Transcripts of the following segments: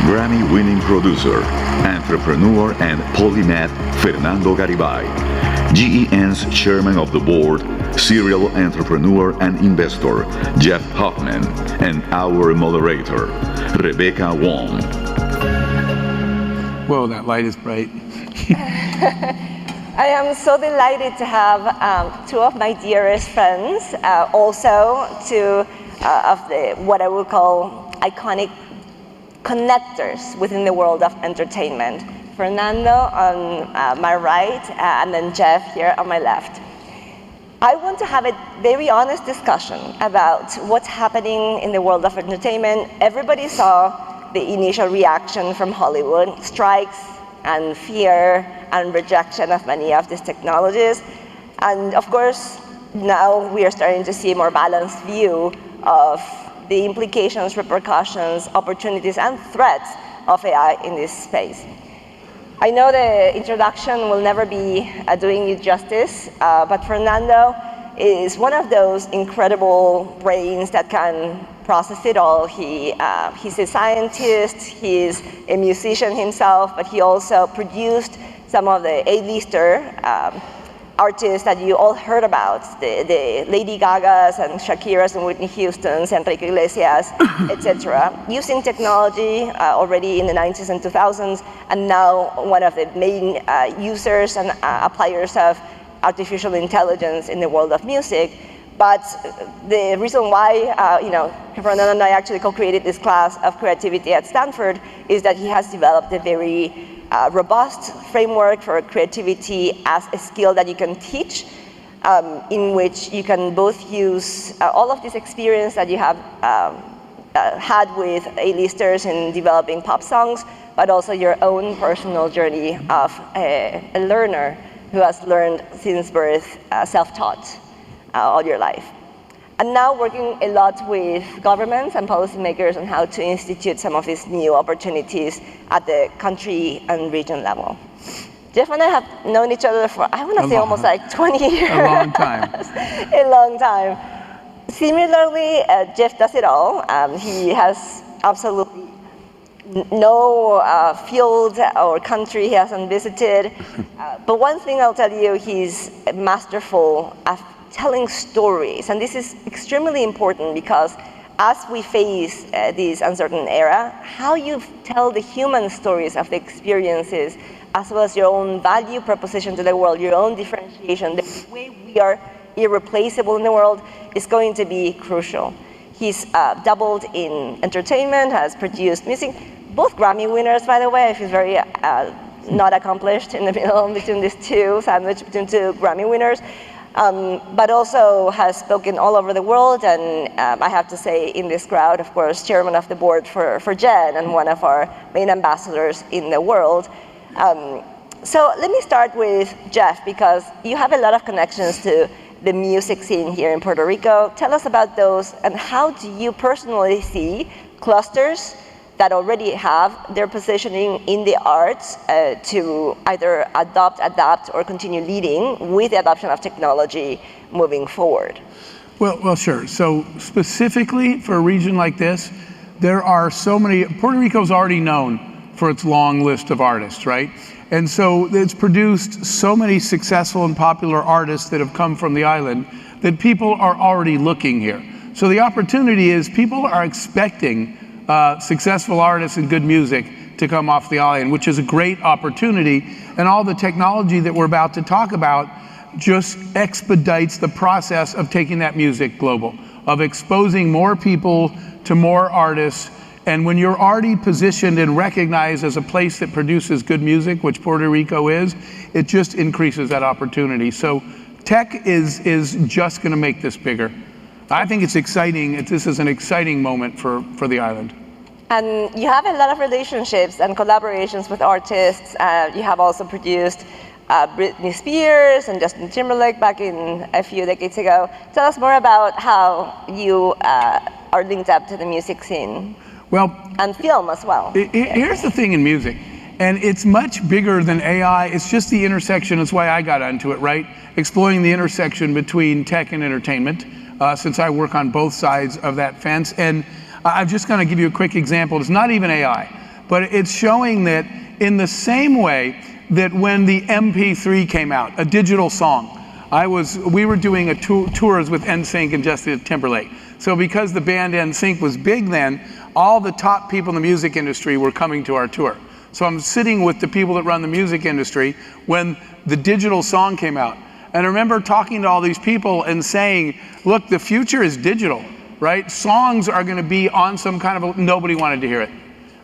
Grammy-winning producer, entrepreneur and polymath Fernando Garibay, GEN's chairman of the board, serial entrepreneur and investor Jeff Hoffman, and our moderator, Rebecca Wong. Whoa, that light is bright. I am so delighted to have two of my dearest friends, also two of the what I would call iconic connectors within the world of entertainment. Fernando on my right, and then Jeff here on my left. I want to have a very honest discussion about what's happening in the world of entertainment. Everybody saw the initial reaction from Hollywood, strikes and fear and rejection of many of these technologies. And of course, now we are starting to see a more balanced view of the implications, repercussions, opportunities, and threats of AI in this space. I know the introduction will never be doing you justice, but Fernando is one of those incredible brains that can process it all. He's a scientist, he's a musician himself, but he also produced some of the A-lister artists that you all heard about, the Lady Gagas and Shakiras and Whitney Houstons, Enrique Iglesias, etc., using technology already in the 90s and 2000s, and now one of the main users and appliers of artificial intelligence in the world of music. But the reason why Fernando and I actually co-created this class of creativity at Stanford is that he has developed a very robust framework for creativity as a skill that you can teach, in which you can both use all of this experience that you have had with A-listers in developing pop songs, but also your own personal journey of a learner who has learned since birth, self-taught all your life. And now working a lot with governments and policymakers on how to institute some of these new opportunities at the country and region level. Jeff and I have known each other for, I want to say almost like 20 years. A long time. A long time. Similarly, Jeff does it all. He has absolutely no field or country he hasn't visited. But one thing I'll tell you, he's masterful at telling stories, and this is extremely important because as we face this uncertain era, how you tell the human stories of the experiences, as well as your own value proposition to the world, your own differentiation, the way we are irreplaceable in the world is going to be crucial. He's doubled in entertainment, has produced music, both Grammy winners, by the way. I feel very not accomplished in the middle between these two, sandwiched between two Grammy winners. But also has spoken all over the world, and I have to say in this crowd, of course, chairman of the board for Gen and one of our main ambassadors in the world. So let me start with Jeff, because you have a lot of connections to the music scene here in Puerto Rico. Tell us about those, and how do you personally see clusters that already have their positioning in the arts to either adapt, or continue leading with the adoption of technology moving forward? Well, sure. So specifically for a region like this, there are so many. Puerto Rico's already known for its long list of artists, right? And so it's produced so many successful and popular artists that have come from the island that people are already looking here. So the opportunity is people are expecting successful artists and good music to come off the island, which is a great opportunity. And all the technology that we're about to talk about just expedites the process of taking that music global, of exposing more people to more artists. And when you're already positioned and recognized as a place that produces good music, which Puerto Rico is, it just increases that opportunity. So tech is just going to make this bigger. I think it's exciting. This is an exciting moment for the island. And you have a lot of relationships and collaborations with artists. You have also produced Britney Spears and Justin Timberlake back in a few decades ago. Tell us more about how you are linked up to the music scene. Well, and film as well. Here's the thing in music, and it's much bigger than AI. It's just the intersection. That's why I got onto it, right? Exploring the intersection between tech and entertainment, since I work on both sides of that fence. And I'm just going to give you a quick example. It's not even AI. but it's showing that in the same way that when the MP3 came out, a digital song, we were doing a tours with NSYNC and Justin Timberlake. So because the band NSYNC was big then, all the top people in the music industry were coming to our tour. So I'm sitting with the people that run the music industry when the digital song came out. And I remember talking to all these people and saying, look, the future is digital, right? Songs are gonna be on some kind of nobody wanted to hear it,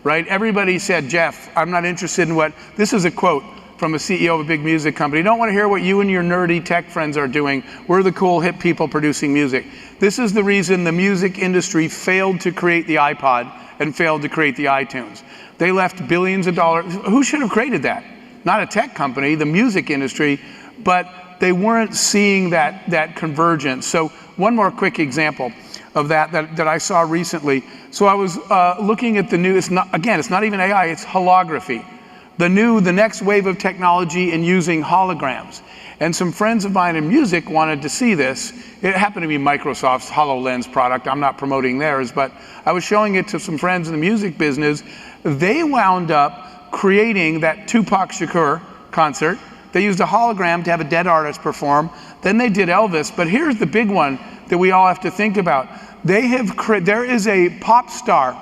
right? Everybody said, Jeff, I'm not interested in what, this is a quote from a CEO of a big music company. Don't want to hear what you and your nerdy tech friends are doing. We're the cool hip people producing music. This is the reason the music industry failed to create the iPod and failed to create the iTunes. They left billions of dollars. Who should have created that? Not a tech company, the music industry, but they weren't seeing that convergence. So one more quick example of that I saw recently. So I was looking at the new, it's not even AI, it's holography. The next wave of technology in using holograms. And some friends of mine in music wanted to see this. It happened to be Microsoft's HoloLens product. I'm not promoting theirs, but I was showing it to some friends in the music business. They wound up creating that Tupac Shakur concert. They used a hologram to have a dead artist perform. Then they did Elvis, but here's the big one that we all have to think about. There is a pop star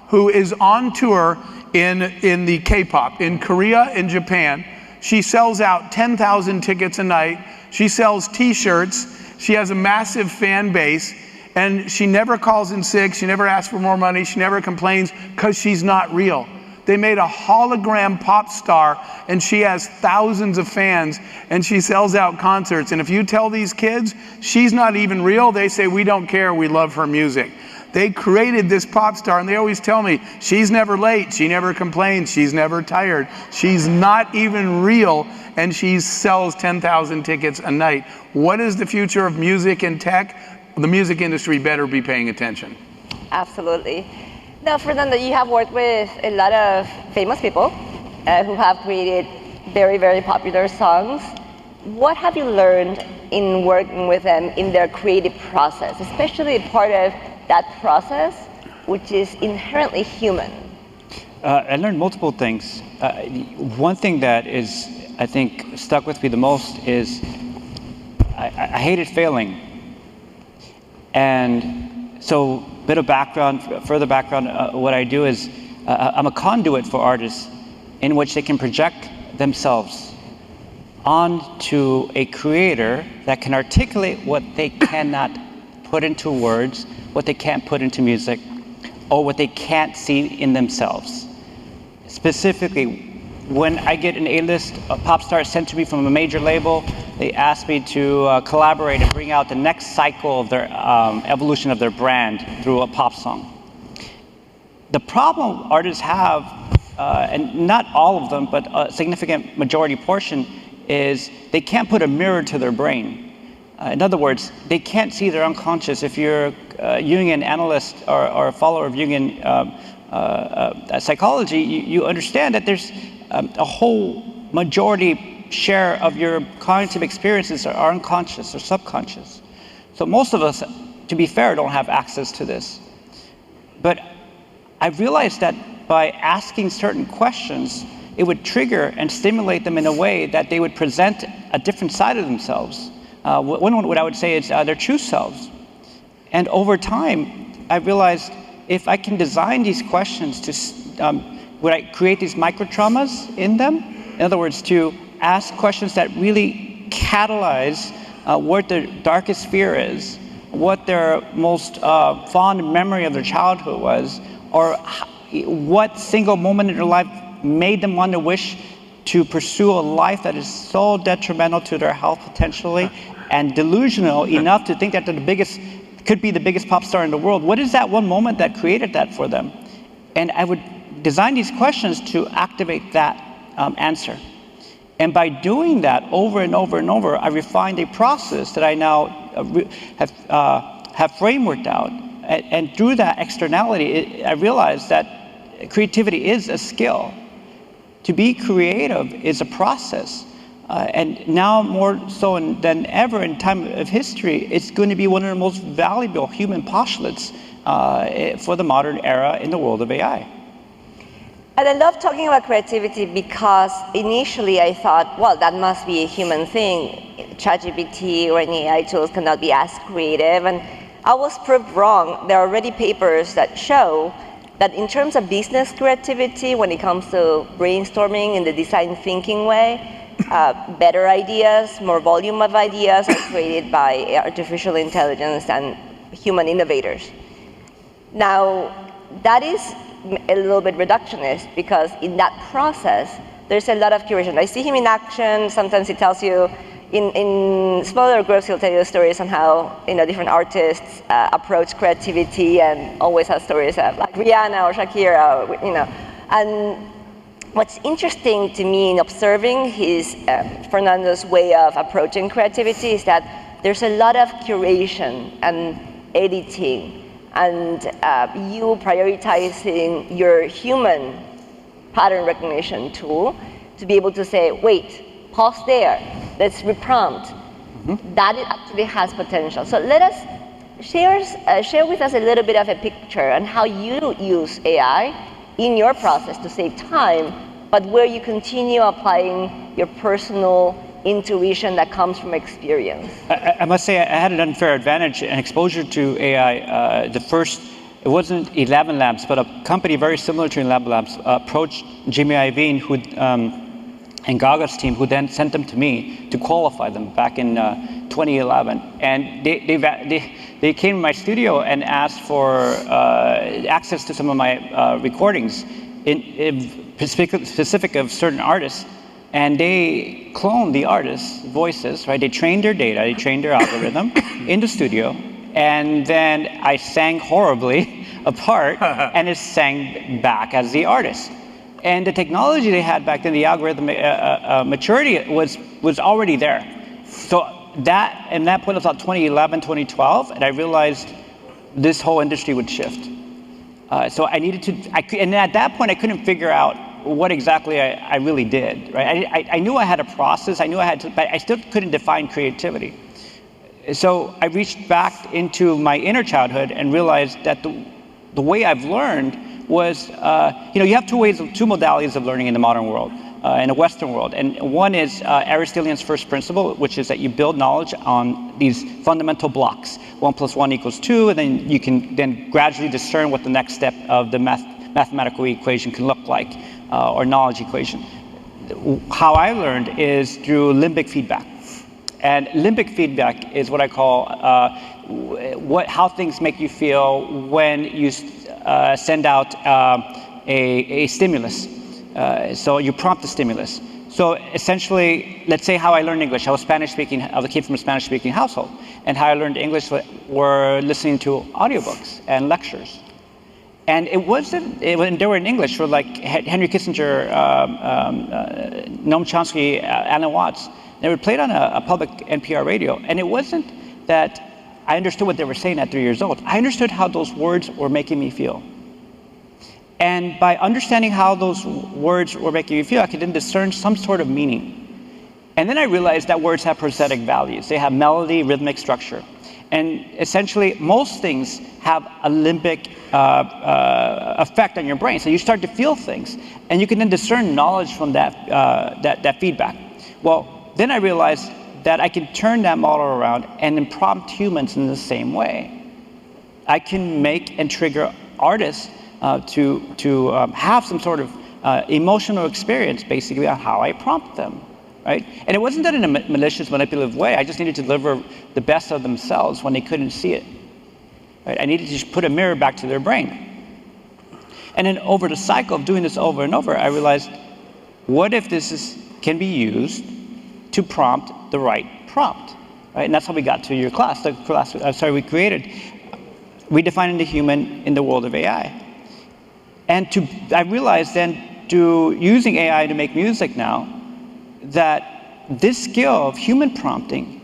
who is on tour in the K-pop, in Korea, in Japan. She sells out 10,000 tickets a night. She sells t-shirts. She has a massive fan base, and she never calls in sick. She never asks for more money. She never complains because she's not real. They made a hologram pop star, and she has thousands of fans, and she sells out concerts. And if you tell these kids she's not even real, they say, we don't care, we love her music. They created this pop star, and they always tell me, she's never late, she never complains, she's never tired, she's not even real, and she sells 10,000 tickets a night. What is the future of music and tech? The music industry better be paying attention. Absolutely. Now, Fernando, you have worked with a lot of famous people who have created very, very popular songs. What have you learned in working with them in their creative process, especially part of that process, which is inherently human? I learned multiple things. One thing that is, I think, stuck with me the most is I hated failing. And so, further background, what I do is I'm a conduit for artists in which they can project themselves onto a creator that can articulate what they cannot put into words, what they can't put into music, or what they can't see in themselves. Specifically, when I get an A-list pop star sent to me from a major label, they ask me to collaborate and bring out the next cycle of their evolution of their brand through a pop song. The problem artists have, and not all of them, but a significant majority portion, is they can't put a mirror to their brain. In other words, they can't see their unconscious. If you're a Jungian analyst or a follower of Jungian psychology, you understand that there's a whole majority share of your cognitive experiences are unconscious or subconscious. So most of us, to be fair, don't have access to this. But I realized that by asking certain questions, it would trigger and stimulate them in a way that they would present a different side of themselves. What I would say is their true selves. And over time, I realized if I can design these questions would I create these micro traumas in them? In other words, to ask questions that really catalyze what their darkest fear is, what their most fond memory of their childhood was, or what single moment in their life made them want to wish to pursue a life that is so detrimental to their health potentially and delusional enough to think that could be the biggest pop star in the world. What is that one moment that created that for them? And I would design these questions to activate that answer. And by doing that over and over and over, I refined a process that I now have frameworked out. And through that externality, I realized that creativity is a skill. To be creative is a process. And now more so than ever in time of history, it's going to be one of the most valuable human postulates for the modern era in the world of AI. And I love talking about creativity because initially I thought, well, that must be a human thing. ChatGPT or any AI tools cannot be as creative. And I was proved wrong. There are already papers that show that in terms of business creativity, when it comes to brainstorming in the design thinking way, better ideas, more volume of ideas are created by artificial intelligence and human innovators. Now, that is a little bit reductionist because in that process, there's a lot of curation. I see him in action. Sometimes he tells you, in smaller groups, he'll tell you stories on how different artists approach creativity, and always has stories of like Rihanna or Shakira, And what's interesting to me in observing Fernando's way of approaching creativity is that there's a lot of curation and editing, and you prioritizing your human pattern recognition tool to be able to say, wait, pause there, let's reprompt. Mm-hmm. That it actually has potential. So let us share with us a little bit of a picture on how you use AI in your process to save time, but where you continue applying your personal intuition that comes from experience. I must say I had an unfair advantage and exposure to AI. It wasn't 11 Labs, but a company very similar to 11 Labs approached Jimmy Iovine and Gaga's team, who then sent them to me to qualify them back in 2011. And they came to my studio and asked for access to some of my recordings, in specific of certain artists. And they cloned the artists' voices, right? They trained their data, they trained their algorithm in the studio, and then I sang horribly apart, and it sang back as the artist. And the technology they had back then, the algorithm maturity was already there. So that point was about 2011, 2012, and I realized this whole industry would shift. So I needed to, and at that point I couldn't figure out what exactly I really did, right? I knew I had a process, I knew I had to, but I still couldn't define creativity. So I reached back into my inner childhood and realized that the way I've learned was, you have two modalities of learning in the modern world, in the Western world. And one is Aristotelian's first principle, which is that you build knowledge on these fundamental blocks. 1 + 1 = 2, and then you can then gradually discern what the next step of the mathematical equation can look like, or knowledge equation. How I learned is through limbic feedback. And limbic feedback is what I call how things make you feel when you send out a stimulus. So you prompt the stimulus. So essentially, let's say how I learned English. I was Spanish-speaking. I came from a Spanish-speaking household, and how I learned English were listening to audiobooks and lectures. And they were in English, for like Henry Kissinger, Noam Chomsky, Alan Watts. They were played on a public NPR radio, and it wasn't that I understood what they were saying at 3 years old. I understood how those words were making me feel. And by understanding how those words were making me feel, I could then discern some sort of meaning. And then I realized that words have prosthetic values. They have melody, rhythmic structure. And essentially, most things have a limbic effect on your brain. So you start to feel things, and you can then discern knowledge from that feedback. Well, then I realized that I can turn that model around and then prompt humans in the same way. I can make and trigger artists to have some sort of emotional experience, basically, on how I prompt them. Right? And it wasn't that in a malicious, manipulative way. I just needed to deliver the best of themselves when they couldn't see it. Right? I needed to just put a mirror back to their brain. And then over the cycle of doing this over and over, I realized, what if this can be used to prompt the right prompt? Right? And that's how we got to your class. We created redefining the human in the world of AI. And I realized then, using AI to make music now, that this skill of human prompting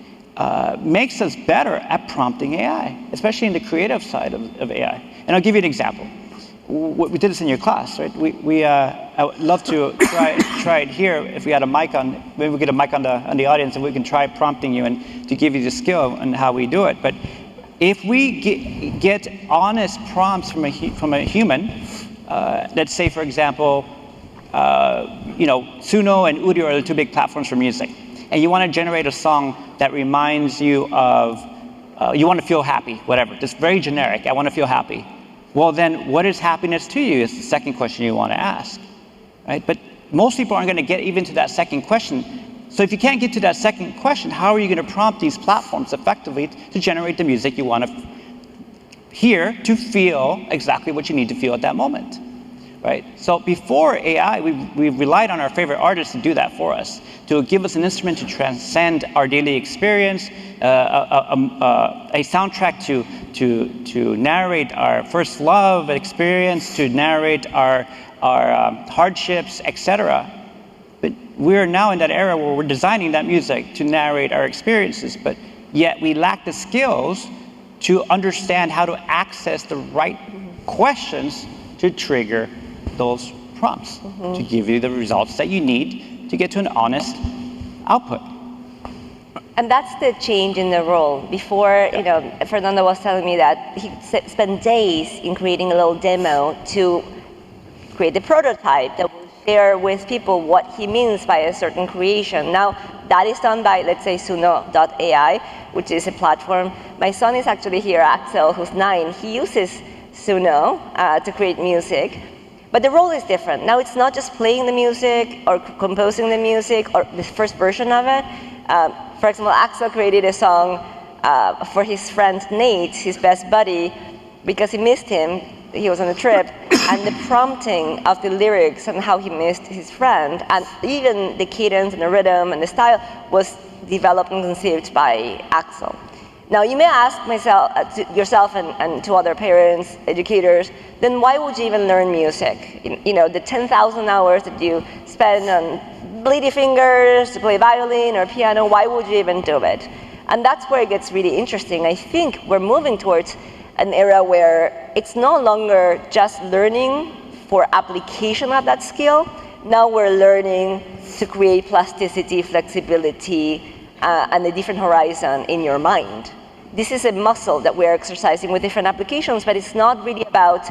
makes us better at prompting AI, especially in the creative side of AI. And I'll give you an example. We did this in your class, right? I would love to try it here. If we had a mic on, maybe we get a mic on the audience, and we can try prompting you and to give you the skill and how we do it. But if we get honest prompts from a human, let's say, for example, Suno and Udio are the two big platforms for music, and you want to generate a song that reminds you of, you want to feel happy, whatever, just very generic, I want to feel happy. Well then, what is happiness to you is the second question you want to ask, right? But most people aren't going to get even to that second question. So if you can't get to that second question, how are you going to prompt these platforms effectively to generate the music you want to hear to feel exactly what you need to feel at that moment, right? So before AI, we relied on our favorite artists to do that for us, to give us an instrument to transcend our daily experience, a soundtrack to narrate our first love experience, to narrate our hardships, etc. But we're now in that era where we're designing that music to narrate our experiences, but yet we lack the skills to understand how to access the right questions to trigger those prompts, to give you the results that you need to get to an honest output. And that's the change in the role. Before, Fernando was telling me that he spent days in creating a little demo to create the prototype that will share with people what he means by a certain creation. Now, that is done by, let's say, Suno.ai, which is a platform. My son is actually here, Axel, who's 9. He uses Suno to create music. But the role is different. Now it's not just playing the music or composing the music or the first version of it. For example, Axel created a song for his friend Nate, his best buddy, because he missed him. He was on a trip, and the prompting of the lyrics and how he missed his friend, and even the cadence and the rhythm and the style was developed and conceived by Axel. Now you may ask yourself and to other parents, educators, then why would you even learn music? The 10,000 hours that you spend on bleedy fingers to play violin or piano, why would you even do it? And that's where it gets really interesting. I think we're moving towards an era where it's no longer just learning for application of that skill. Now we're learning to create plasticity, flexibility, and a different horizon in your mind. This is a muscle that we're exercising with different applications, but it's not really about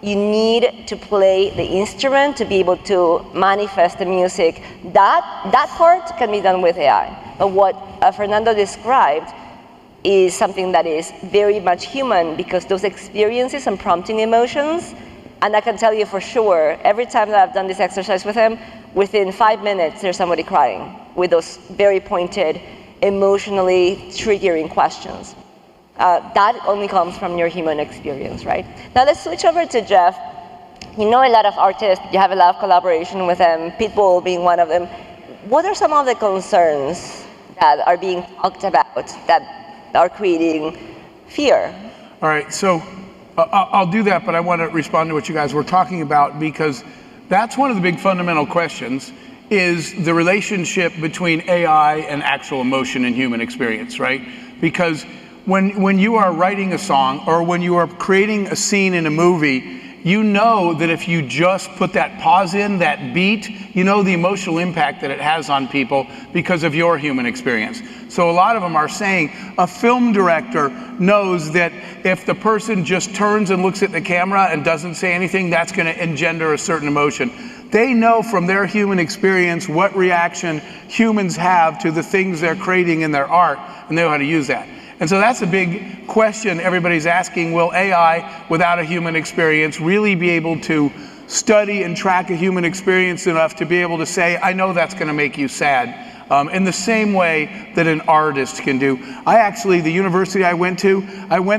you need to play the instrument to be able to manifest the music. That part can be done with AI. But what Fernando described is something that is very much human, because those experiences and prompting emotions, and I can tell you for sure, every time that I've done this exercise with him, within 5 minutes there's somebody crying with those very pointed, emotionally triggering questions. That only comes from your human experience, right? Now let's switch over to Jeff. You know a lot of artists, you have a lot of collaboration with them, Pitbull being one of them. What are some of the concerns that are being talked about that are creating fear? All right, so I'll do that, but I want to respond to what you guys were talking about, because that's one of the big fundamental questions, is the relationship between AI and actual emotion and human experience, right? Because when you are writing a song or when you are creating a scene in a movie, you know that if you just put that pause in, that beat, you know the emotional impact that it has on people because of your human experience. So a lot of them are saying a film director knows that if the person just turns and looks at the camera and doesn't say anything, that's going to engender a certain emotion. They know from their human experience what reaction humans have to the things they're creating in their art, and they know how to use that. And so that's a big question everybody's asking. Will AI, without a human experience, really be able to study and track a human experience enough to be able to say, I know that's going to make you sad, in the same way that an artist can do? The university I went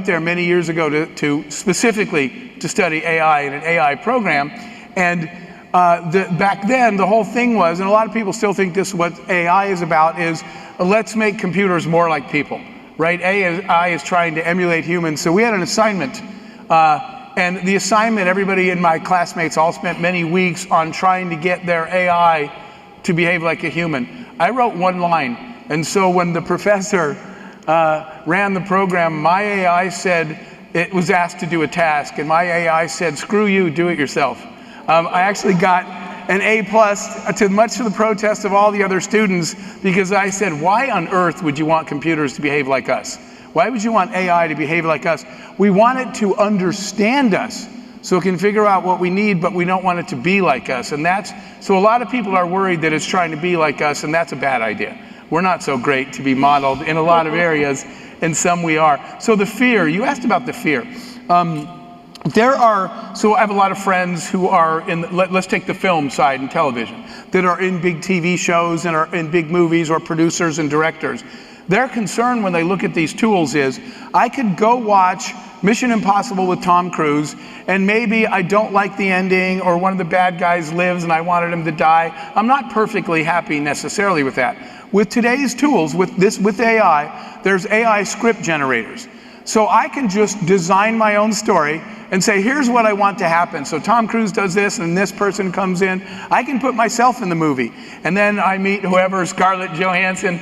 there many years ago to specifically to study AI in an AI program. And back then, the whole thing was, and a lot of people still think this is what AI is about, is let's make computers more like people. Right? AI is trying to emulate humans. So we had an assignment, and the assignment, everybody in my classmates all spent many weeks on trying to get their AI to behave like a human. I wrote one line, and so when the professor ran the program, my AI said, it was asked to do a task, and my AI said, screw you, do it yourself. I actually got an A+, to much to the protest of all the other students, because I said, why on earth would you want computers to behave like us? Why would you want AI to behave like us? We want it to understand us So it can figure out what we need, but we don't want it to be like us. And so a lot of people are worried that it's trying to be like us, and that's a bad idea. We're not so great to be modeled in a lot of areas, and some we are. So the fear, you asked about the fear. So I have a lot of friends who are let's take the film side and television, that are in big TV shows and are in big movies, or producers and directors. Their concern when they look at these tools is, I could go watch Mission Impossible with Tom Cruise, and maybe I don't like the ending, or one of the bad guys lives and I wanted him to die. I'm not perfectly happy necessarily with that. With today's tools, with AI, there's AI script generators. So I can just design my own story and say, here's what I want to happen. So Tom Cruise does this, and this person comes in. I can put myself in the movie. And then I meet whoever, Scarlett Johansson.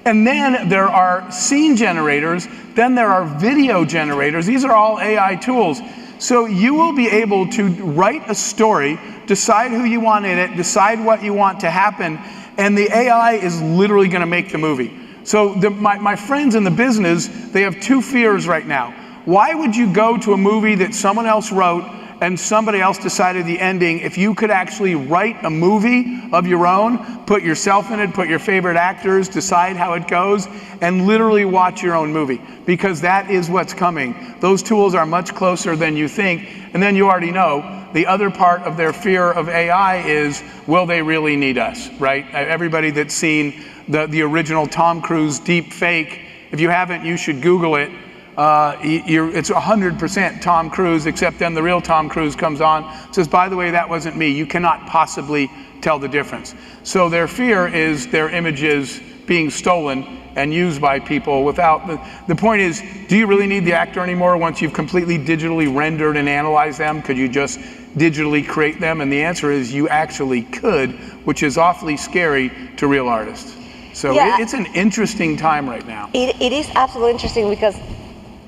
And then there are scene generators. Then there are video generators. These are all AI tools. So you will be able to write a story, decide who you want in it, decide what you want to happen, and the AI is literally going to make the movie. So my friends in the business, they have two fears right now. Why would you go to a movie that someone else wrote and somebody else decided the ending, if you could actually write a movie of your own, put yourself in it, put your favorite actors, decide how it goes, and literally watch your own movie? Because that is what's coming. Those tools are much closer than you think. And then you already know, the other part of their fear of AI is, will they really need us, right? Everybody that's seen the original Tom Cruise deep fake, if you haven't, you should Google it. It's 100% Tom Cruise, except then the real Tom Cruise comes on, says, by the way, that wasn't me. You cannot possibly tell the difference. So their fear is their images being stolen and used by people without, the point is, do you really need the actor anymore once you've completely digitally rendered and analyzed them? Could you just digitally create them? And the answer is you actually could, which is awfully scary to real artists. So yeah, it's an interesting time right now. It is absolutely interesting, because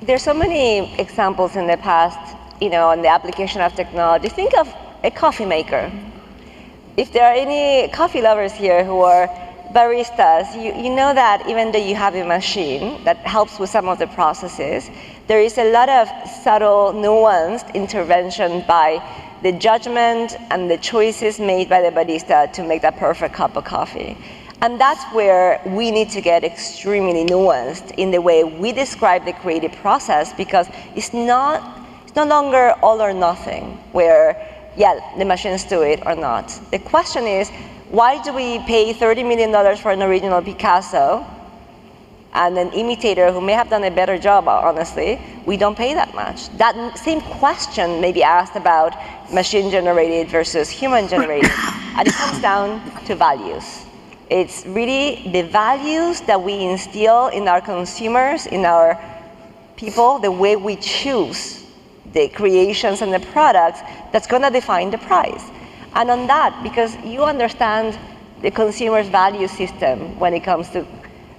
there's so many examples in the past, in the application of technology. Think of a coffee maker. If there are any coffee lovers here who are baristas, you know that even though you have a machine that helps with some of the processes, there is a lot of subtle, nuanced intervention by the judgment and the choices made by the barista to make that perfect cup of coffee. And that's where we need to get extremely nuanced in the way we describe the creative process, because it's no longer all or nothing, where, yeah, the machines do it or not. The question is, why do we pay $30 million for an original Picasso and an imitator who may have done a better job, honestly? We don't pay that much. That same question may be asked about machine-generated versus human-generated, and it comes down to values. It's really the values that we instill in our consumers, in our people, the way we choose the creations and the products, that's going to define the price. And on that, because you understand the consumer's value system when it comes to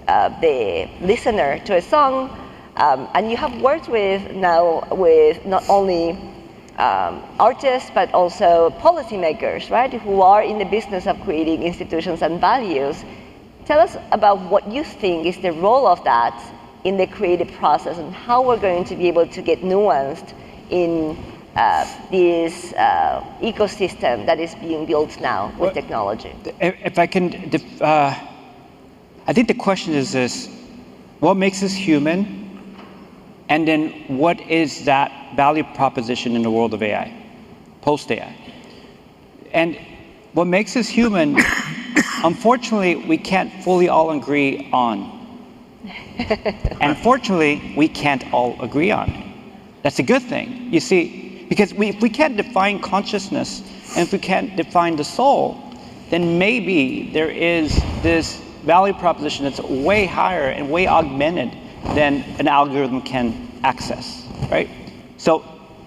the listener to a song, and you have worked with not only artists, but also policymakers, right, who are in the business of creating institutions and values. Tell us about what you think is the role of that in the creative process, and how we're going to be able to get nuanced in this ecosystem that is being built now with technology. If I can, I think the question is this: what makes us human? And then what is that value proposition in the world of AI, post-AI? And what makes us human, unfortunately, we can't fully all agree on. And fortunately, we can't all agree on. That's a good thing, you see, because if we can't define consciousness, and if we can't define the soul, then maybe there is this value proposition that's way higher and way augmented than an algorithm can access, right? So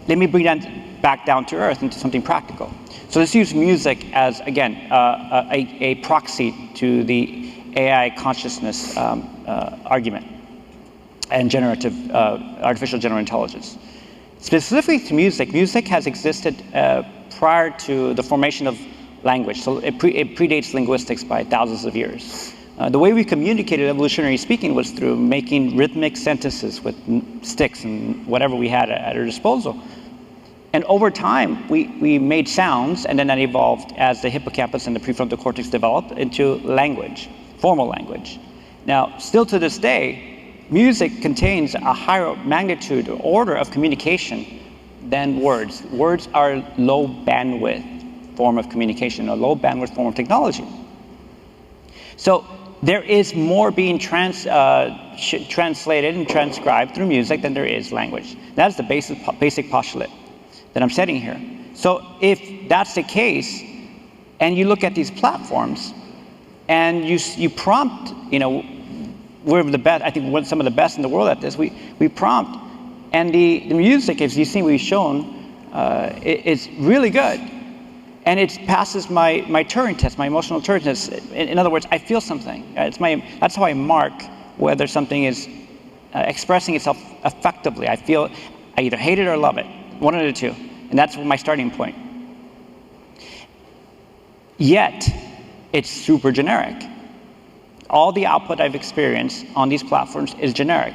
let me bring that back down to earth into something practical. So let's use music as, again, a proxy to the AI consciousness argument and generative, artificial general intelligence. Specifically to music, music has existed prior to the formation of language, so it predates linguistics by thousands of years. The way we communicated, evolutionary speaking, was through making rhythmic sentences with sticks and whatever we had at our disposal. And over time, we made sounds, and then that evolved as the hippocampus and the prefrontal cortex developed into language, formal language. Now, still to this day, music contains a higher magnitude or order of communication than words. Words are low bandwidth form of communication, a low bandwidth form of technology. So there is more being translated and transcribed through music than there is language. That's the basic postulate that I'm setting here. So if that's the case, and you look at these platforms, and you prompt, we're the best, I think we're some of the best in the world at this, we prompt, and the music, as you see we've shown, it's really good. And it passes my Turing test, my emotional Turing test. In other words, I feel something. That's how I mark whether something is expressing itself effectively. I either hate it or love it, one of the two. And that's my starting point. Yet, it's super generic. All the output I've experienced on these platforms is generic.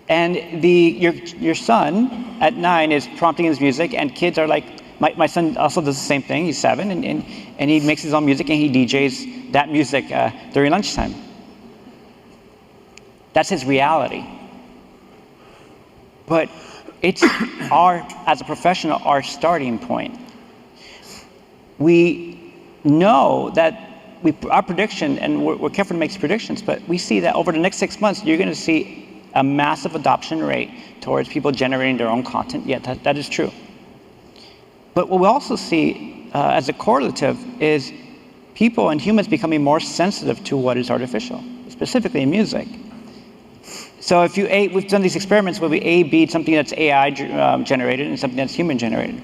And your son at 9 is prompting his music, and kids are like, my son also does the same thing. He's 7, and he makes his own music, and he DJs that music during lunchtime. That's his reality. But it's as a professional, our starting point. We know that our prediction, and we're careful to make predictions, but we see that over the next 6 months, you're going to see a massive adoption rate towards people generating their own content. Yeah, that is true. But what we also see as a correlative is people and humans becoming more sensitive to what is artificial, specifically in music. So if we've done these experiments where we A/B something that's AI generated and something that's human generated.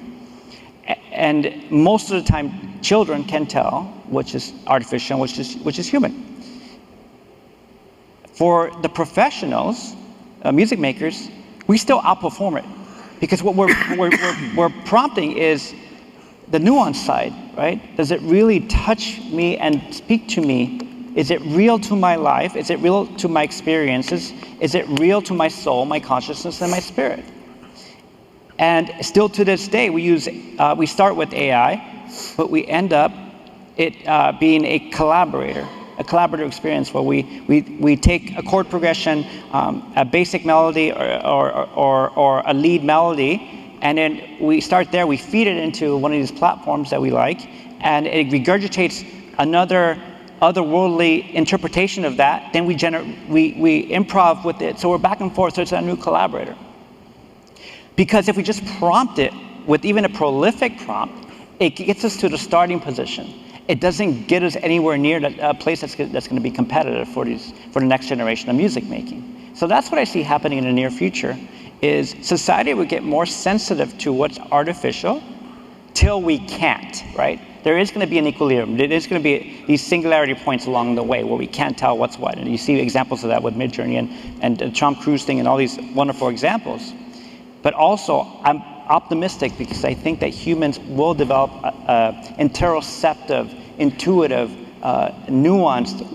And most of the time, children can tell which is artificial and which is human. For the professionals, music makers, we still outperform it, because what we're prompting is the nuance side, right? Does it really touch me and speak to me? Is it real to my life? Is it real to my experiences? Is it real to my soul, my consciousness, and my spirit? And still to this day, we start with AI, but we end up being a collaborative experience where we take a chord progression, a basic melody or a lead melody, and then we start there, we feed it into one of these platforms that we like, and it regurgitates another otherworldly interpretation of that. Then we improv with it, so we're back and forth, so it's a new collaborator. Because if we just prompt it with even a prolific prompt, it gets us to the starting position. It doesn't get us anywhere near a place that's going to be competitive for the next generation of music making. So that's what I see happening in the near future, is society will get more sensitive to what's artificial till we can't, right? There is going to be an equilibrium. There is going to be these singularity points along the way where we can't tell what's what. And you see examples of that with Midjourney and the Tom Cruise thing and all these wonderful examples. But also, I'm optimistic because I think that humans will develop an interoceptive, intuitive, nuanced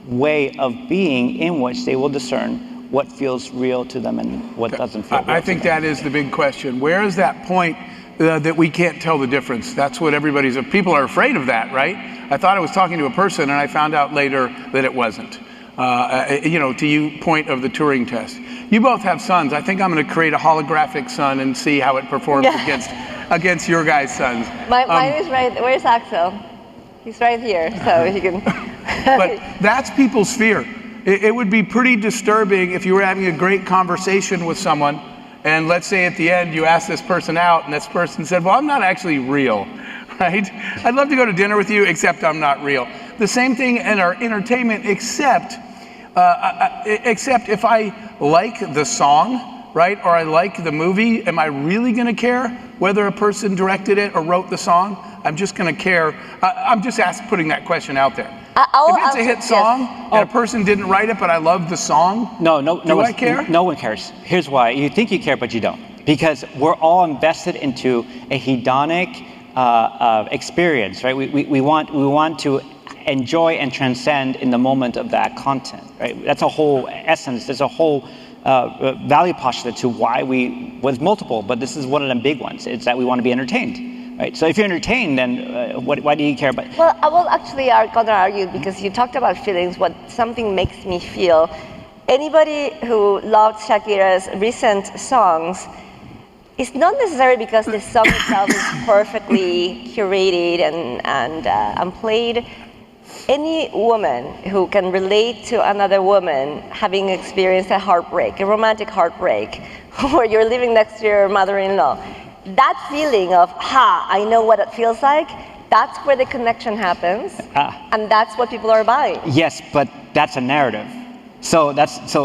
way of being in which they will discern what feels real to them and what doesn't feel real. I think that is the big question. Where is that point that we can't tell the difference? That's what people are afraid of that, right? I thought I was talking to a person and I found out later that it wasn't. To you point of the Turing test. You both have sons. I think I'm going to create a holographic son and see how it performs against your guys' sons. Mine is right. Where's Axel? He's right here, so he can. But that's people's fear. It would be pretty disturbing if you were having a great conversation with someone, and let's say at the end you asked this person out, and this person said, "Well, I'm not actually real." Right? I'd love to go to dinner with you, except I'm not real. The same thing in our entertainment, except if I like the song, right, or I like the movie, am I really going to care whether a person directed it or wrote the song? I'm just going to care. I'm just putting that question out there. If it's a hit song and a person didn't write it, but I love the song, do I care? No one cares. Here's why. You think you care, but you don't. Because we're all invested into a hedonic experience, right? We want to enjoy and transcend in the moment of that content, right? That's a whole essence. There's a whole value postulate to why we was multiple, but this is one of them big ones. It's that we want to be entertained, right? So if you're entertained, then why do you care about? Well, I will actually gonna argue because you talked about feelings. What something makes me feel. Anybody who loved Shakira's recent songs, it's not necessarily because the song itself is perfectly curated and played. Any woman who can relate to another woman having experienced a heartbreak, a romantic heartbreak, where you're living next to your mother-in-law, that feeling of, I know what it feels like, that's where the connection happens, and that's what people are buying. Yes, but that's a narrative. So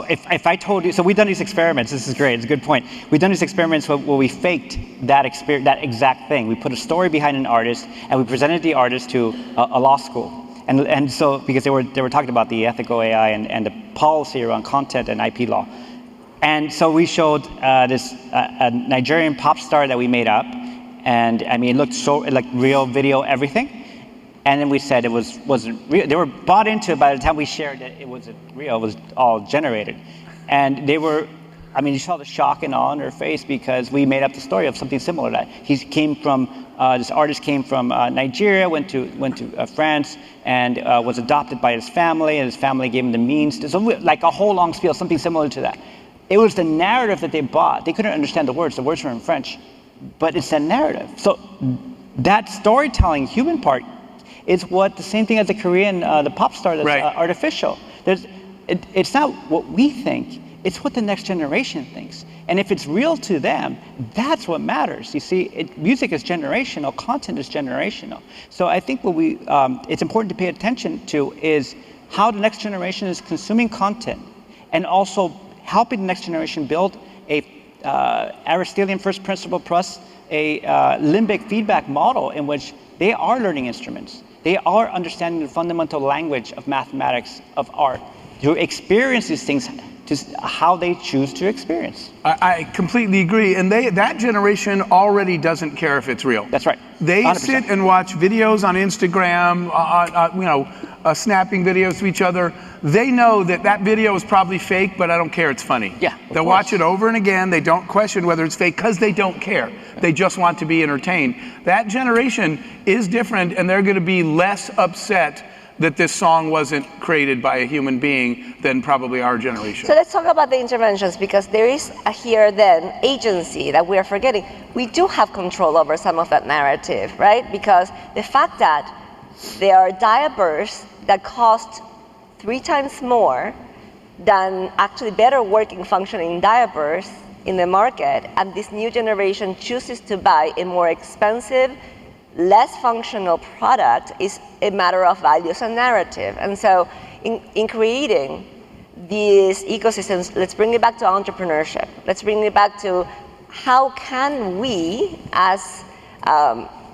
if I told you, so we've done these experiments. This is great. It's a good point. We've done these experiments where we faked that exact thing. We put a story behind an artist, and we presented the artist to a law school. And so because they were talking about the ethical AI and the policy around content and IP law. And so we showed this a Nigerian pop star that we made up, and I mean it looked so like real video, everything. And then we said it wasn't real. They were bought into it by the time we shared that it wasn't real. It was all generated, and they were. I mean, you saw the shock and awe on their face because we made up the story of something similar. That this artist came from Nigeria, went to France, and was adopted by his family, and his family gave him the means. So like a whole long spiel, something similar to that. It was the narrative that they bought. They couldn't understand the words. The words were in French, but it's a narrative. So that storytelling human part is what the same thing as the Korean, the pop star that's artificial. It's not what we think. It's what the next generation thinks. And if it's real to them, that's what matters. You see, music is generational, content is generational. So I think what it's important to pay attention to is how the next generation is consuming content, and also helping the next generation build a Aristotelian first principle plus a limbic feedback model in which they are learning instruments. They are understanding the fundamental language of mathematics, of art, to experience these things to how they choose to experience. I completely agree, and that generation already doesn't care if it's real. That's right. 100%. They sit and watch videos on Instagram, snapping videos to each other. They know that video is probably fake, but I don't care, it's funny. Yeah, they'll watch it over and again. They don't question whether it's fake because they don't care. They just want to be entertained. That generation is different, and they're going to be less upset that this song wasn't created by a human being than probably our generation. So let's talk about the interventions, because there is a here then agency that we are forgetting. We do have control over some of that narrative, right? Because the fact that there are diapers that cost 3 times more than actually better working functioning diapers in the market, and this new generation chooses to buy a more expensive, less functional product, is a matter of values and narrative. And so in creating these ecosystems, let's bring it back to entrepreneurship. Let's bring it back to how can we, as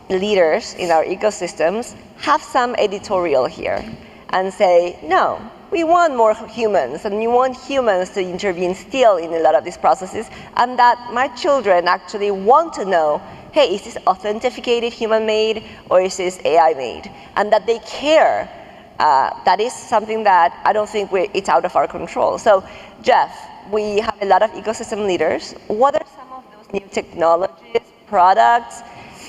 leaders in our ecosystems, have some editorial here and say, no, we want more humans, and we want humans to intervene still in a lot of these processes, and that my children actually want to know, hey, is this authenticated human-made or is this AI-made? And that they care. That is something that I don't think it's out of our control. So, Jeff, we have a lot of ecosystem leaders. What are some of those new technologies, products,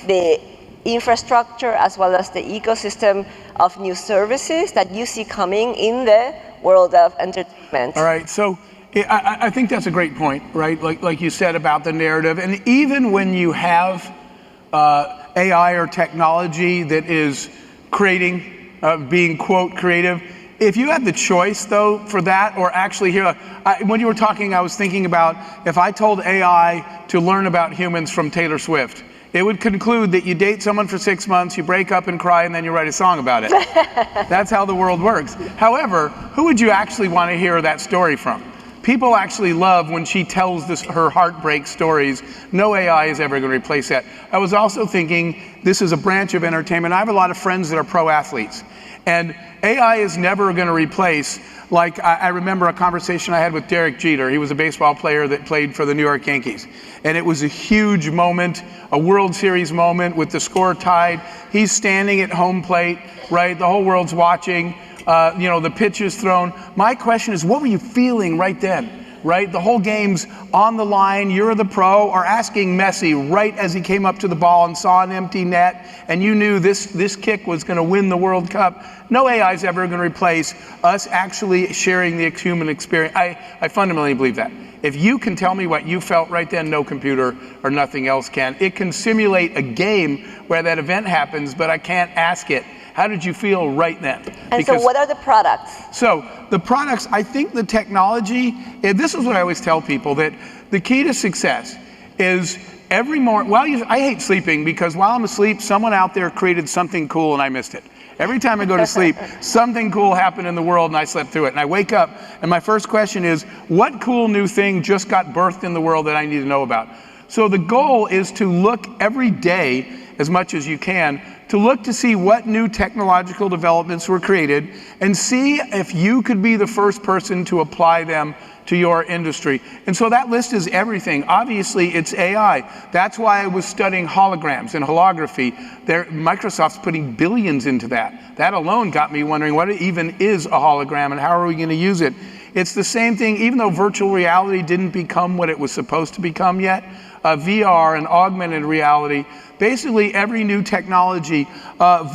the infrastructure, as well as the ecosystem of new services that you see coming in the world of entertainment? All right, so I think that's a great point, right? Like you said about the narrative. And even when you have AI or technology that is creating, being, quote, creative, if you had the choice, though, for that, or actually here, when you were talking, I was thinking about if I told AI to learn about humans from Taylor Swift, it would conclude that you date someone for 6 months, you break up and cry, and then you write a song about it. That's how the world works. However, who would you actually want to hear that story from? People actually love when she tells her heartbreak stories. No AI is ever going to replace that. I was also thinking, this is a branch of entertainment. I have a lot of friends that are pro athletes, and AI is never going to replace, like I remember a conversation I had with Derek Jeter. He was a baseball player that played for the New York Yankees. And it was a huge moment, a World Series moment with the score tied. He's standing at home plate, right? The whole world's watching. The pitch is thrown. My question is, what were you feeling right then? right? The whole game's on the line, you're the pro, or asking Messi right as he came up to the ball and saw an empty net, and you knew this kick was going to win the World Cup. No AI is ever going to replace us actually sharing the human experience. I fundamentally believe that. If you can tell me what you felt right then, no computer or nothing else can. It can simulate a game where that event happens, but I can't ask it, how did you feel right then? And so what are the products? So the products, I think the technology, this is what I always tell people, that the key to success is every morning, I hate sleeping because while I'm asleep, someone out there created something cool and I missed it. Every time I go to sleep, something cool happened in the world and I slept through it. And I wake up and my first question is, what cool new thing just got birthed in the world that I need to know about? So the goal is to look every day, as much as you can, to look to see what new technological developments were created and see if you could be the first person to apply them to your industry. And so that list is everything. Obviously, it's AI. That's why I was studying holograms and holography. Microsoft's putting billions into that. That alone got me wondering what even is a hologram and how are we going to use it? It's the same thing, even though virtual reality didn't become what it was supposed to become yet, VR and augmented reality, basically every new technology,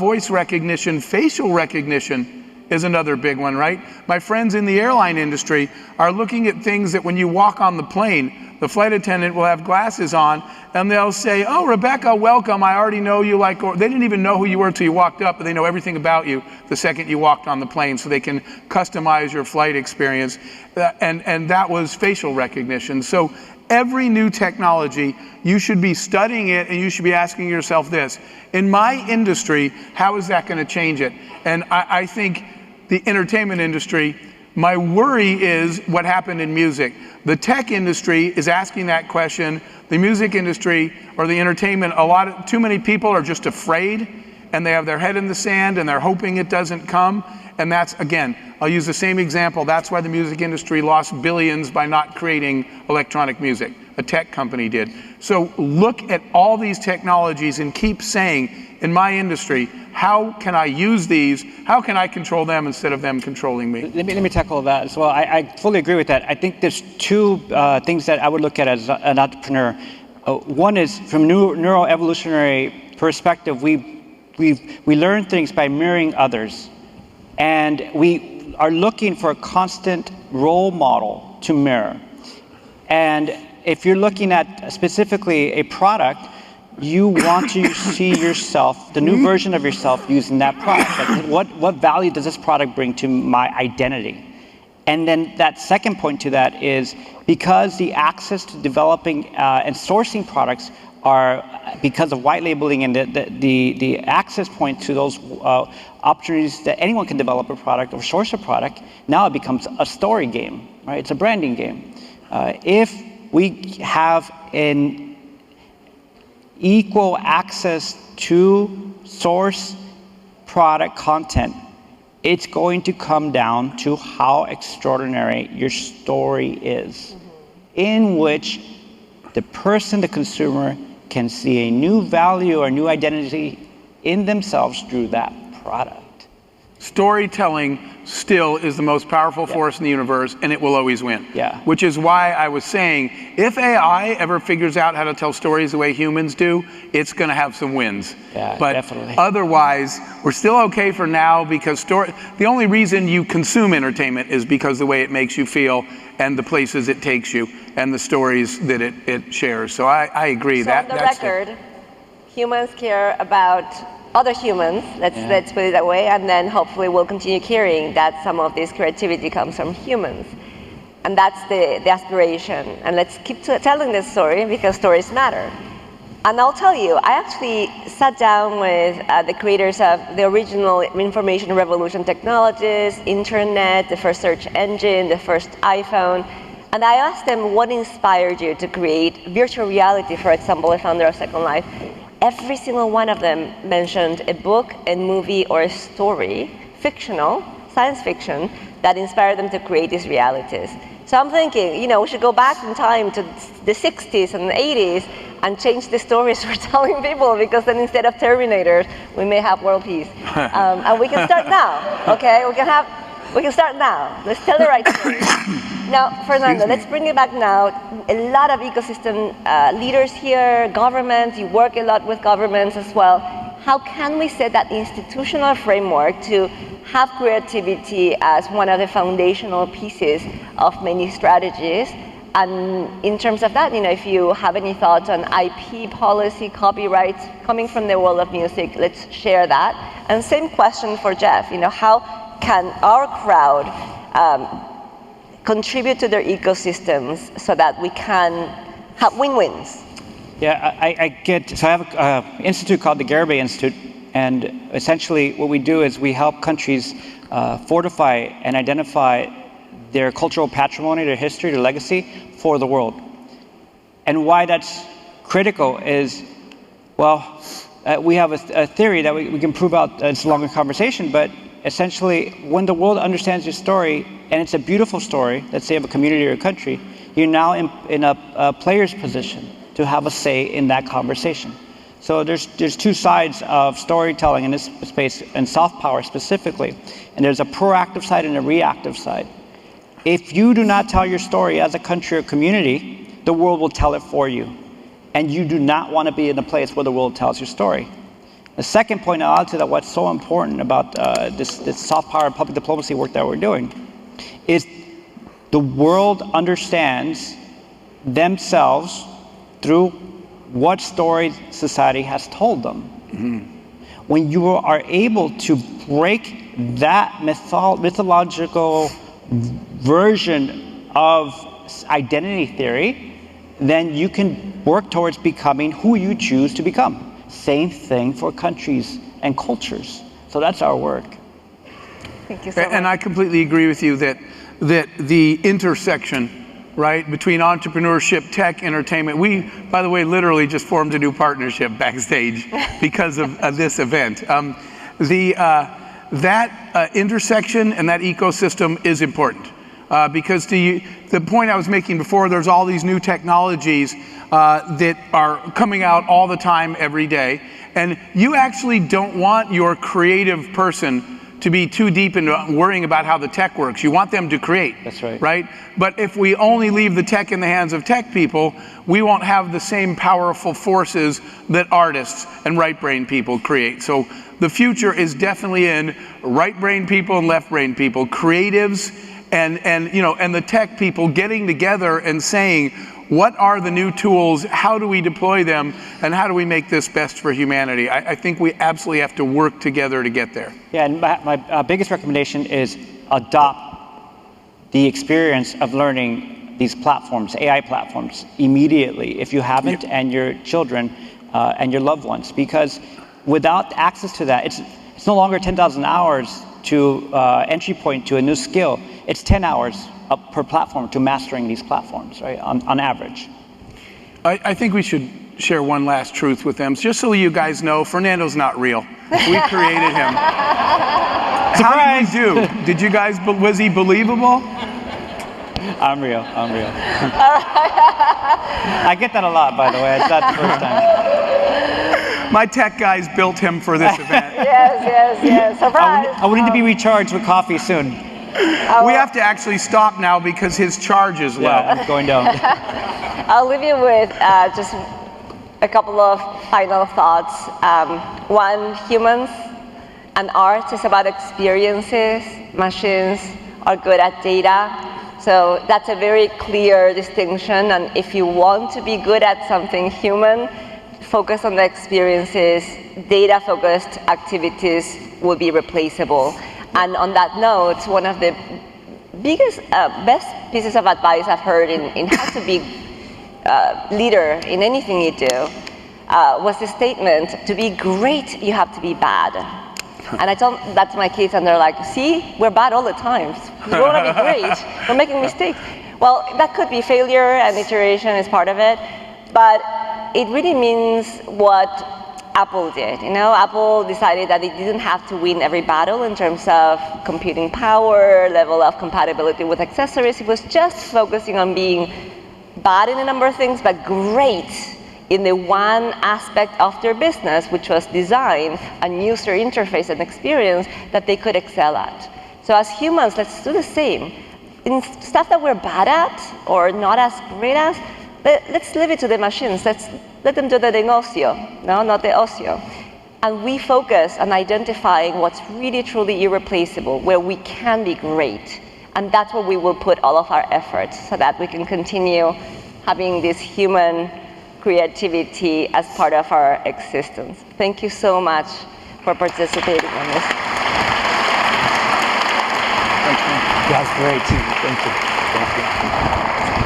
voice recognition, facial recognition, is another big one, right? My friends in the airline industry are looking at things that when you walk on the plane, the flight attendant will have glasses on and they'll say, oh, Rebecca, welcome. I already know you like, or they didn't even know who you were until you walked up, but they know everything about you the second you walked on the plane, so they can customize your flight experience. And that was facial recognition. So every new technology, you should be studying it and you should be asking yourself this, in my industry, how is that going to change it? And I think the entertainment industry, my worry is what happened in music. The tech industry is asking that question. The music industry or the entertainment, too many people are just afraid and they have their head in the sand and they're hoping it doesn't come. And that's, again, I'll use the same example. That's why the music industry lost billions by not creating electronic music. A tech company did. So look at all these technologies and keep saying, in my industry, how can I use these? How can I control them instead of them controlling me? Let me tackle that as well. I fully agree with that. I think there's two things that I would look at as an entrepreneur. One is from neuroevolutionary perspective, we learn things by mirroring others. And we are looking for a constant role model to mirror. And if you're looking at specifically a product, you want to see yourself, the new version of yourself, using that product. Like what value does this product bring to my identity? And then that second point to that is because the access to developing and sourcing products are, because of white labeling and the access point to those opportunities that anyone can develop a product or source a product, now it becomes a story game, right? It's a branding game. If we have an equal access to source product content, it's going to come down to how extraordinary your story is, in which the person, the consumer, can see a new value or new identity in themselves through that product. Storytelling still is the most powerful force in the universe, and it will always win. Yeah. Which is why I was saying, if AI ever figures out how to tell stories the way humans do, it's going to have some wins. Yeah, but definitely. Otherwise, we're still okay for now, because the only reason you consume entertainment is because the way it makes you feel and the places it takes you and the stories that it shares. So I agree. So on the record, humans care about other humans, let's put it that way, and then hopefully we'll continue caring that some of this creativity comes from humans. And that's the aspiration. And let's keep telling this story, because stories matter. And I'll tell you, I actually sat down with the creators of the original information revolution technologies, internet, the first search engine, the first iPhone, and I asked them what inspired you to create virtual reality, for example, the founder of Second Life. Every single one of them mentioned a book, a movie, or a story, fictional, science fiction, that inspired them to create these realities. So I'm thinking, we should go back in time to the 60s and the 80s and change the stories we're telling people, because then instead of Terminators, we may have world peace. And we can start now, okay? We can start now. Let's tell the right story. Now, Fernando, Excuse me. let's bring it back now. A lot of ecosystem leaders here, governments, you work a lot with governments as well. How can we set that institutional framework to have creativity as one of the foundational pieces of many strategies? And in terms of that, if you have any thoughts on IP policy, copyrights, coming from the world of music, let's share that. And same question for Jeff, how can our crowd contribute to their ecosystems so that we can have win-wins? Yeah, so I have an institute called the Garibay Institute, and essentially what we do is we help countries fortify and identify their cultural patrimony, their history, their legacy for the world. And why that's critical is, well, we have a theory that we can prove out. It's a longer conversation, but essentially when the world understands your story, and it's a beautiful story, let's say of a community or a country, you're now in a player's position to have a say in that conversation. So there's two sides of storytelling in this space, and soft power specifically, and there's a proactive side and a reactive side. If you do not tell your story as a country or community, the world will tell it for you. And you do not want to be in a place where the world tells your story. The second point I'll add to that, what's so important about this soft power and public diplomacy work that we're doing, is the world understands themselves through what stories society has told them. Mm-hmm. When you are able to break that mythological version of identity theory, then you can work towards becoming who you choose to become. Same thing for countries and cultures. So that's our work. Thank you so much. And I completely agree with you that the intersection, right, between entrepreneurship, tech, entertainment. We, by the way, literally just formed a new partnership backstage because of this event. That intersection and that ecosystem is important because the point I was making before, there's all these new technologies that are coming out all the time, every day, and you actually don't want your creative person to be too deep into worrying about how the tech works. You want them to create. That's right. Right? But if we only leave the tech in the hands of tech people, we won't have the same powerful forces that artists and right-brain people create. So the future is definitely in right-brain people and left-brain people, creatives and the tech people getting together and saying, what are the new tools? How do we deploy them? And how do we make this best for humanity? I think we absolutely have to work together to get there. Yeah, and my biggest recommendation is adopt the experience of learning these platforms, AI platforms, immediately, if you haven't, and your children and your loved ones. Because without access to that, it's no longer 10,000 hours to entry point to a new skill. It's 10 hours per platform to mastering these platforms, right, on average. I think we should share one last truth with them. Just so you guys know, Fernando's not real. We created him. Surprise! How did we do? Did you guys, was he believable? I'm real. I get that a lot, by the way. It's not the first time. My tech guys built him for this event. Yes. Surprise. I will need to be recharged with coffee soon. We have to actually stop now because his charge is low. Yeah, I'm going down. I'll leave you with just a couple of final thoughts. One, humans and art is about experiences. Machines are good at data. So that's a very clear distinction. And if you want to be good at something human, focus on the experiences. Data-focused activities will be replaceable. And on that note, one of the biggest, best pieces of advice I've heard in how to be leader in anything you do was the statement, to be great, you have to be bad. And I tell that to my kids, and they're like, see, we're bad all the time. We want to be great. We're making mistakes. Well, that could be failure, and iteration is part of it. But it really means what Apple did. Apple decided that it didn't have to win every battle in terms of computing power, level of compatibility with accessories. It was just focusing on being bad in a number of things, but great in the one aspect of their business, which was design and user interface and experience that they could excel at. So as humans, let's do the same. in stuff that we're bad at or not as great as, let's leave it to the machines. Let them do the negocio, no, not the ocio. And we focus on identifying what's really truly irreplaceable, where we can be great. And that's where we will put all of our efforts so that we can continue having this human creativity as part of our existence. Thank you so much for participating in this. Thank you. That's great. Thank you. Thank you.